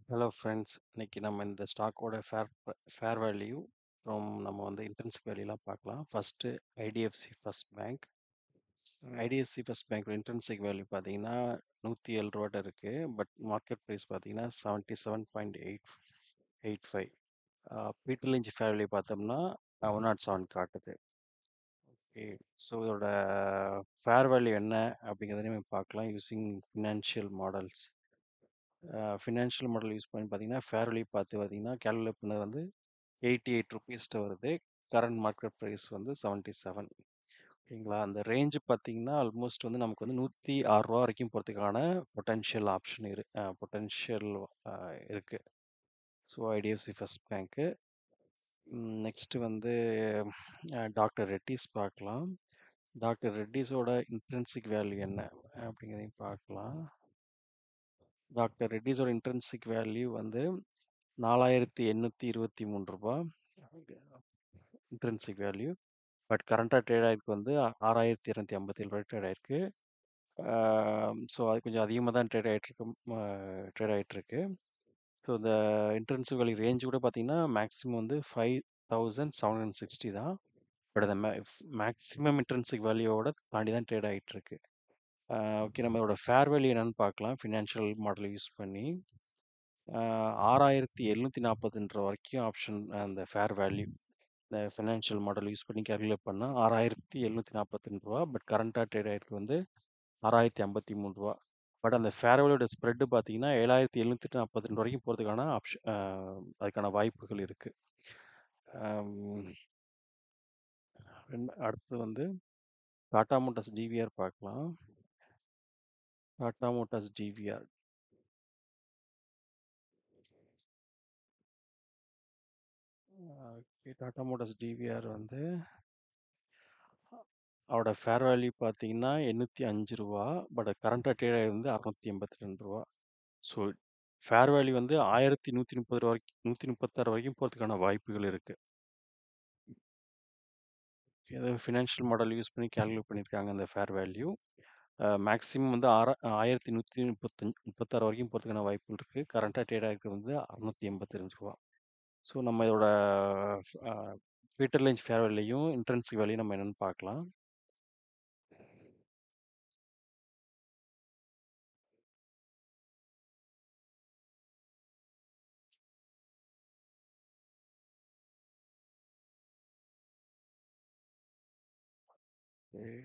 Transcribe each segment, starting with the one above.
Hello friends. இன்னைக்கு நம்ம இந்த ஸ்டாக்கோட ஃபேர் வேல்யூ அப்புறம் நம்ம வந்து இன்ட்ரின்சிக் வேல்யூலாம் பார்க்கலாம். First IDFC first bank. IDFC first bank intrinsic value பார்த்தீங்கன்னா ரூ. 107 இருக்கு. பட் மார்க்கெட் ப்ரைஸ் பார்த்தீங்கன்னா 77.85. பீட்டர் லிஞ்ச் ஃபேர் வேல்யூ பார்த்தோம்னா 107 காட்டுது. ஓகே, ஸோ இதோட ஃபேர் வேல்யூ என்ன அப்படிங்கிறதையும் நம்ம பார்க்கலாம் using financial models. Financial model use பண்ணி பார்த்தீங்கன்னா ஃபேர் வேல்யூ பார்த்து பார்த்தீங்கன்னா கேல்குலேட் பண்ணது வந்து ₹88 வருது. கரண்ட் மார்க்கெட் ப்ரைஸ் வந்து 77. ஓகேங்களா? அந்த ரேஞ்ச் பார்த்தீங்கன்னா ஆல்மோஸ்ட் வந்து நமக்கு வந்து ₹106 வரைக்கும் போகிறதுக்கான பொட்டன்ஷியல் ஆப்ஷன் பொட்டன்ஷியல் இருக்கு. ஸோ ஐடிஎஃப்சி ஃபர்ஸ்ட் பேங்க்கு. நெக்ஸ்ட் வந்து டாக்டர் ரெட்டிஸ் பார்க்கலாம். டாக்டர் ரெட்டிஸோட இன்ட்ரின்சிக் வேல்யூ என்ன அப்படிங்கிறதையும் பார்க்கலாம். டாக்டர் ரெட்டிஸோட இன்ட்ரின்சிக் வேல்யூ வந்து ₹4823 இன்ட்ரின்சிக் வேல்யூ. பட் கரண்ட்டாக ட்ரேட் ஆயிருக்கு வந்து ₹6257 ட்ரேட் ஆயிருக்கு. ஸோ அது கொஞ்சம் அதிகமாக தான் ட்ரேட் ஆகிட்டுருக்கு. ஸோ இந்த இன்ட்ரின்சிக் வேல்யூ ரேஞ்ச் கூட பார்த்தீங்கன்னா மேக்ஸிமம் வந்து 5760 தான். பட் அந்த மேக்ஸிமம் இன்ட்ரின்சிக் வேல்யூவோட தாண்டி தான் ட்ரேட் ஆகிட்டுருக்கு. ஓகே, நம்மளோட ஃபேர் வேல்யூ என்னன்னு பார்க்கலாம் ஃபினான்ஷியல் மாடல் யூஸ் பண்ணி. ₹6740 வரைக்கும் ஆப்ஷன் அந்த ஃபேர் வேல்யூ இந்த ஃபினான்ஷியல் மாடல் யூஸ் பண்ணி கேல்குலேட் பண்ணால் ₹6742. பட் கரண்ட்டாக ட்ரேட் ஆகிருக்கு வந்து ₹6053. பட் அந்த ஃபேர் வேல்யூட ஸ்ப்ரெட்டு பார்த்தீங்கன்னா 7742 வரைக்கும் போகிறதுக்கான அதுக்கான வாய்ப்புகள் இருக்குது. அடுத்து வந்து டாடா மோட்டார்ஸ் டிவிஆர் பார்க்கலாம். டாடா மோட்டார்ஸ் டிவிஆர் டாடா மோட்டார்ஸ் டிவிஆர் வந்து அவரோட ஃபேர் வேல்யூ பார்த்தீங்கன்னா ₹805. பட் கரண்ட்டாக ட்ரேட் ஆகி வந்து ₹682. ஸோ ஃபேர் வேல்யூ வந்து 1130 வரைக்கும் 136 வரைக்கும் போகிறதுக்கான வாய்ப்புகள் இருக்குது. ஏதோ ஃபினான்ஷியல் மாடல் யூஸ் பண்ணி கேல்குலேட் பண்ணியிருக்காங்க அந்த ஃபேர் வேல்யூ. மேக்ஸிமம் வந்து 1136 வரைக்கும் போகிறதுக்கான வாய்ப்புகள் இருக்குது. கரண்ட்டாக ட்ரேட் ஆகிருக்கு வந்து ₹682. ஸோ நம்ம இதோட பீட்டர் லிஞ்ச் ஃபேர் வேல்யூயும் இன்ட்ரின்சிக் வேல்யூ நம்ம என்னென்னு பார்க்கலாம். Okay,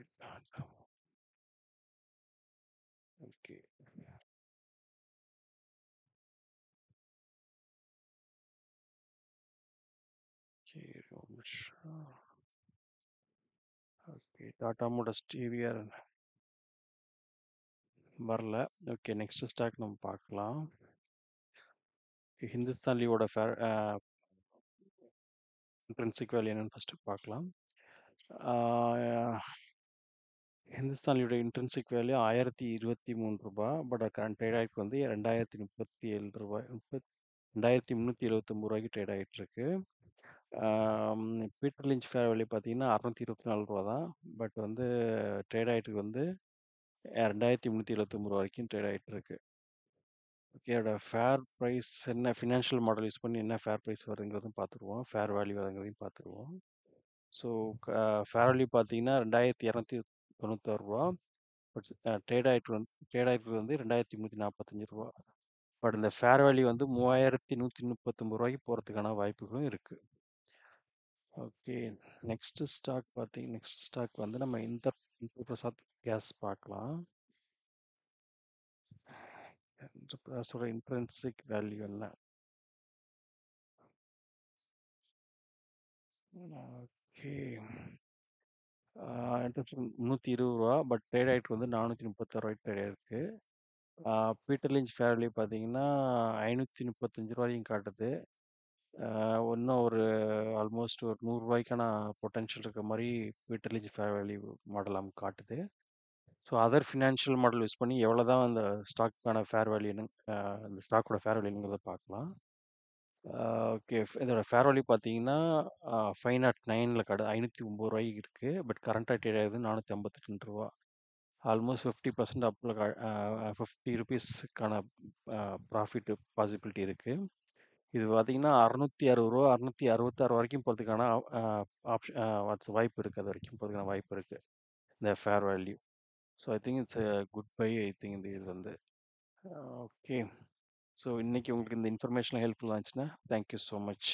okay, Tata Motors DVR வரல. ஓகே, நெக்ஸ்ட் ஸ்டாக் நம்ம பார்க்கலாம். ஹிந்துஸ்தான் லீவோட இன்ட்ரின்சிக் வேல்யூ என்னன்னு ஃபர்ஸ்ட் பார்க்கலாம். ஹிந்துஸ்தான் லீவோட intrinsic value ₹1023. But current trade ஆகிருக்கு வந்து ₹2037 ₹2379 ட்ரேட் ஆகிட்டு இருக்கு. பீட்டர் லிஞ்ச் ஃபேர் வேல்யூ பார்த்தீங்கன்னா ₹624 தான். பட் வந்து ட்ரேட் ஆகிட்டு வந்து ₹2379 வரைக்கும் ட்ரேட் ஆகிட்டு இருக்கு. ஓகே, அதோட ஃபேர் ப்ரைஸ் என்ன ஃபினான்ஷியல் மாடல் யூஸ் பண்ணி என்ன ஃபேர் ப்ரைஸ் வருங்கிறதும் பார்த்துருவோம். ஃபேர் வேல்யூ வருங்கிறதையும் பார்த்துருவோம். ஸோ ஃபேர் வேல்யூ பார்த்தீங்கன்னா ₹2296. பட் ட்ரேட் ஆகிட்டு வந்து ₹2345. பட் இந்த ஃபேர் வேல்யூ வந்து ₹3139 போகிறதுக்கான வாய்ப்புகளும் இருக்குது. ஓகே, நெக்ஸ்ட் ஸ்டாக் வந்து நம்ம இந்திரபிரசாத் கேஸ் பார்க்கலாம். இந்திரபிரசாத்தோட இன்ட்ரின்சிக் வேல்யூ என்ன? ஓகே, ₹320. பட் ட்ரேட் ஆகிட்டு வந்து ₹436 ட்ரேட் ஆகிருக்கு. பீட்டர் லிஞ்ச் ஃபேர் வேல்யூ பார்த்தீங்கன்னா ₹535 வரைக்கும் காட்டுது. இன்னும் ஒரு ஆல்மோஸ்ட் ஒரு ₹100 பொட்டன்ஷியல் இருக்க மாதிரி Peter Lynch fair value model நமக்கு காட்டுது. So other financial model use பண்ணி எவ்வளோ தான் அந்த ஸ்டாக்கான ஃபேர் வேல்யூன்னு இந்த ஸ்டாக்கோட ஃபேர் வேல்யூங்கிறத பார்க்கலாம். ஓகே, இதோட ஃபேர் வேல்யூ பார்த்தீங்கன்னா 509 காட்டுது. ₹509 இருக்குது. பட் கரண்ட்டாக ட்ரேட் ஆகுது ₹452. ஆல்மோஸ்ட் 50% அப்பில் ₹50க்கான ப்ராஃபிட் பாசிபிலிட்டி இருக்கு. இது பார்த்தீங்கன்னா ரூ. 660 666 வரைக்கும் போறதுக்கான வாய்ப்பு இருக்கு. அது வரைக்கும் போறதுக்கான வாய்ப்பு இருக்கு. இந்த fair value. So I think it's a good buy. I think இது வந்து. ஓகே. ஸோ இன்னைக்கு உங்களுக்கு இந்த இன்ஃபர்மேஷன் ஹெல்ப்ஃபுல்லா இருந்துச்சுன்னா, தேங்க் யூ ஸோ மச்.